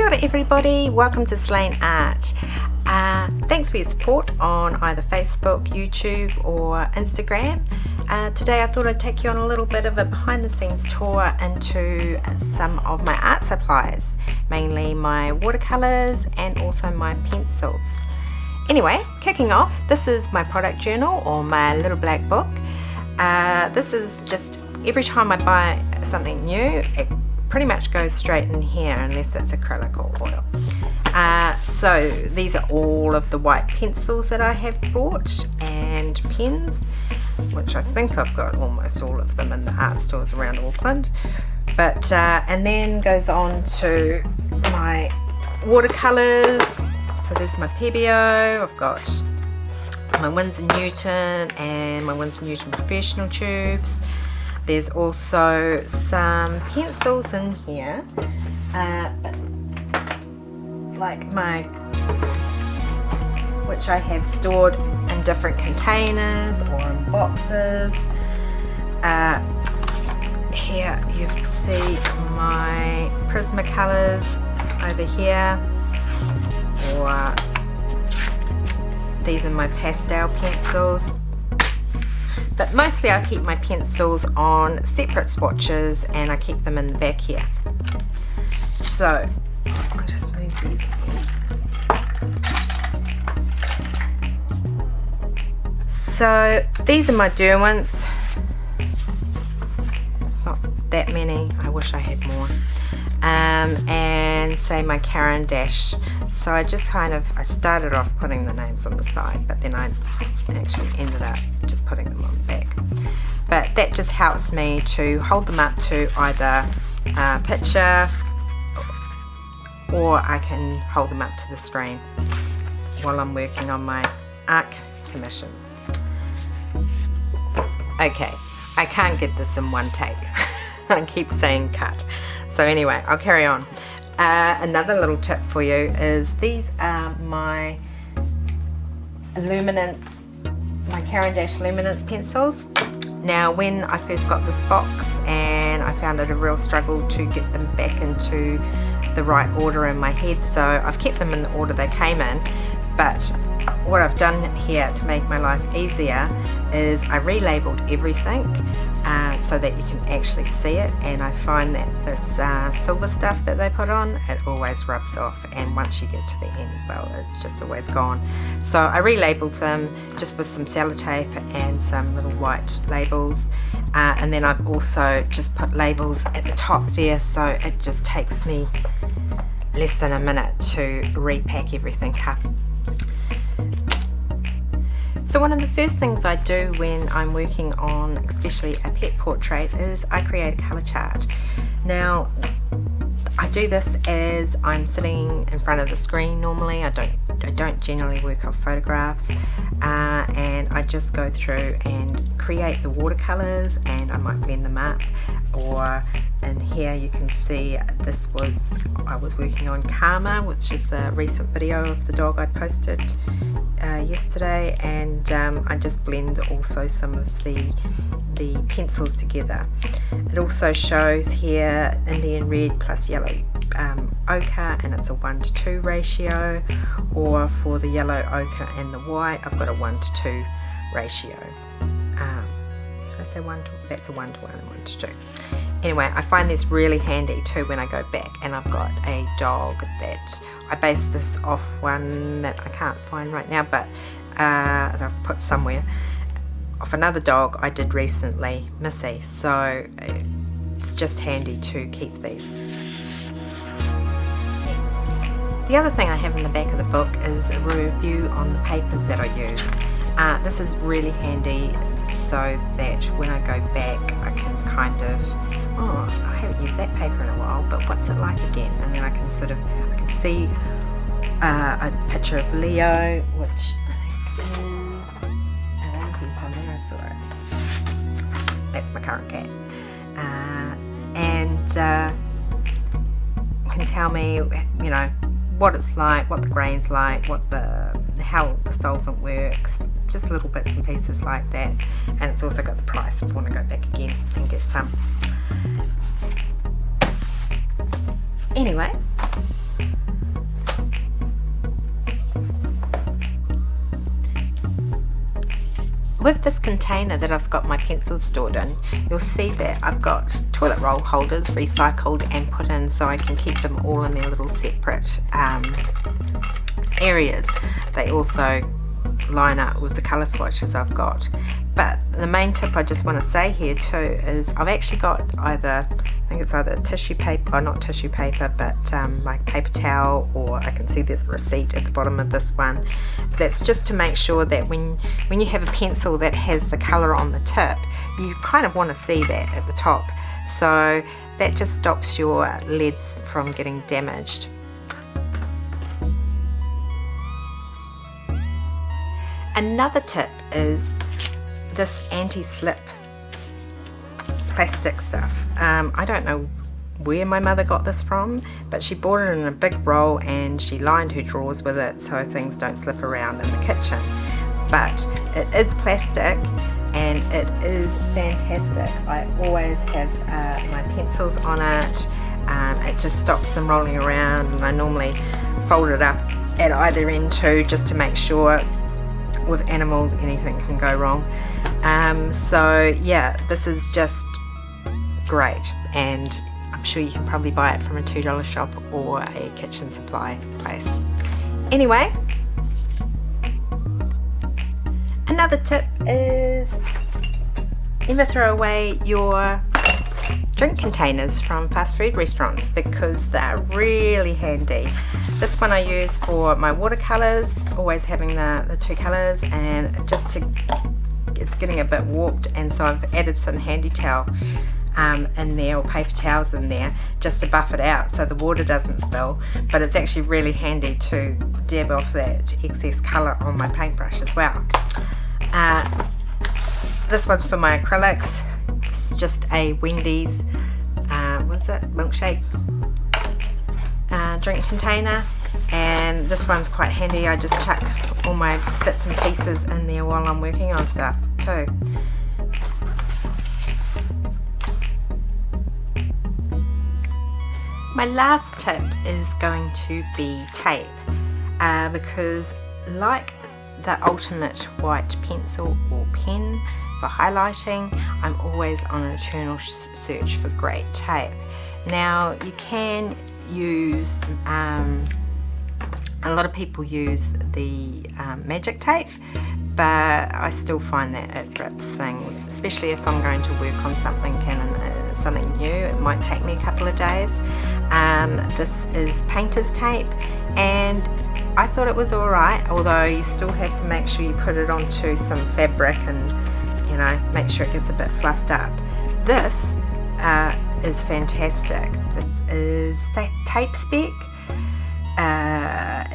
Kia ora everybody, welcome to SLane Art. Thanks for your support on either Facebook, YouTube or Instagram. Today I thought I'd take you on a little bit of a behind the scenes tour into some of my art supplies, mainly my watercolours and also my pencils. Anyway, kicking off, this is my product journal or my little black book. This is just every time I buy something new, it pretty much goes straight in here unless it's acrylic or oil. So these are all of the white pencils that I have bought and pens, which I think I've got almost all of them in the art stores around Auckland. But and then goes on to my watercolours. So there's my Pebeo, I've got my Winsor Newton and my Winsor Newton professional tubes. There's also some pencils in here, like which I have stored in different containers or in boxes. Here you see my Prismacolors over here, or these are my pastel pencils. But mostly I keep my pencils on separate swatches and I keep them in the back here. So I'll just move these in. So these are my Derwents. It's not that many, I wish I had more. And say my Caran d'Ache. So I just I started off putting the names on the side, but then I actually ended up just putting them on the back. But that just helps me to hold them up to either a picture, or I can hold them up to the screen while I'm working on my art commissions. Okay, I can't get this in one take. I keep saying cut. So anyway, I'll carry on. Another little tip for you is these are my Luminance, my Caran d'Ache Luminance pencils. Now when I first got this box, and I found it a real struggle to get them back into the right order in my head, so I've kept them in the order they came in. But what I've done here to make my life easier is I relabeled everything so that you can actually see it, and I find that this silver stuff that they put on, it always rubs off, and once you get to the end, well, it's just always gone. So I relabeled them just with some sellotape and some little white labels, and then I've also just put labels at the top there, so it just takes me less than a minute to repack everything up. So one of the first things I do when I'm working on especially a pet portrait is I create a colour chart. Now I do this as I'm sitting in front of the screen normally. I don't generally work off photographs, and I just go through and create the watercolours, and I might blend them up. Or in here you can see I was working on Karma, which is the recent video of the dog I posted yesterday, and I just blend also some of the pencils together. It also shows here Indian red plus yellow ochre, and it's a 1:2 ratio, or for the yellow ochre and the white I've got a 1:2 ratio. Did I say 1:2? That's a 1:1 and 1:2. Anyway, I find this really handy too when I go back, and I've got a dog that I based this off one that I can't find right now, but that I've put somewhere, off another dog I did recently, Missy, so it's just handy to keep these. The other thing I have in the back of the book is a review on the papers that I use. This is really handy so that when I go back I can kind of, oh, I haven't used that paper in a while, but what's it like again? And then I can see a picture of Leo, which I think is around here somewhere. I saw it. That's my current cat. And can tell me, you know, what it's like, what the grain's like, how the solvent works, just little bits and pieces like that. And it's also got the price if I want to go back again and get some. Anyway, with this container that I've got my pencils stored in, you'll see that I've got toilet roll holders recycled and put in so I can keep them all in their little separate areas. They also line up with the colour swatches I've got. But the main tip I just want to say here too is I've actually got either, I think it's either tissue paper, or not tissue paper, but like paper towel, or I can see there's a receipt at the bottom of this one. That's just to make sure that when you have a pencil that has the colour on the tip, you kind of want to see that at the top. So that just stops your leads from getting damaged. Another tip is this anti-slip plastic stuff. I don't know where my mother got this from, but she bought it in a big roll and she lined her drawers with it so things don't slip around in the kitchen. But it is plastic and it is fantastic. I always have my pencils on it. It just stops them rolling around, and I normally fold it up at either end too, just to make sure with animals anything can go wrong. So yeah, this is just great, and I'm sure you can probably buy it from a $2 shop or a kitchen supply place. Anyway, another tip is never throw away your drink containers from fast food restaurants, because they're really handy. This one I use for my watercolours, always having the two colours, and it's getting a bit warped, and so I've added some handy towel in there, or paper towels in there, just to buff it out so the water doesn't spill. But it's actually really handy to dab off that excess colour on my paintbrush as well. This one's for my acrylics. It's just a Wendy's what's that, milkshake drink container, and this one's quite handy. I just chuck all my bits and pieces in there while I'm working on stuff too. My last tip is going to be tape, because like the ultimate white pencil or pen for highlighting, I'm always on an eternal search for great tape. Now you can use, a lot of people use the magic tape, but I still find that it rips things, especially if I'm going to work on something something new. It might take me a couple of days. This is painter's tape, and I thought it was alright, although you still have to make sure you put it onto some fabric and, you know, make sure it gets a bit fluffed up. This is fantastic. This is Tape Spec.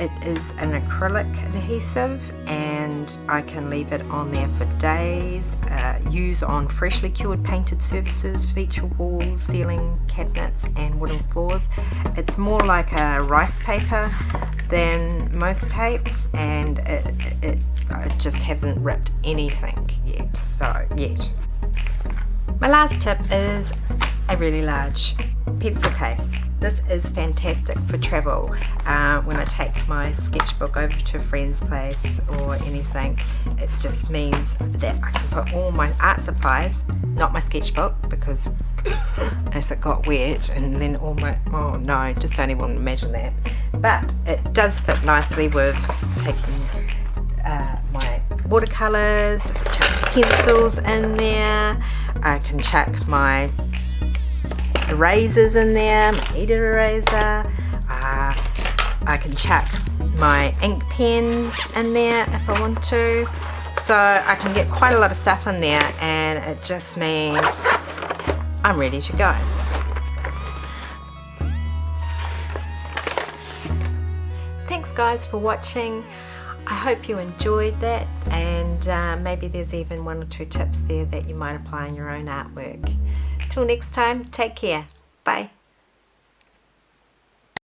It is an acrylic adhesive, and I can leave it on there for days. Use on freshly cured painted surfaces, feature walls, ceiling cabinets and wooden floors. It's more like a rice paper than most tapes, and it just hasn't ripped anything yet. My last tip is a really large pencil case. This is fantastic for travel. When I take my sketchbook over to a friend's place or anything, it just means that I can put all my art supplies, not my sketchbook, because if it got wet and then all my, oh no, just don't even imagine that. But it does fit nicely with taking my watercolours, chuck pencils in there. I can chuck my erasers in there, my heated eraser. I can chuck my ink pens in there if I want to. So I can get quite a lot of stuff in there, and it just means I'm ready to go. Thanks guys for watching. I hope you enjoyed that, and maybe there's even one or two tips there that you might apply in your own artwork. Till next time, take care. Bye.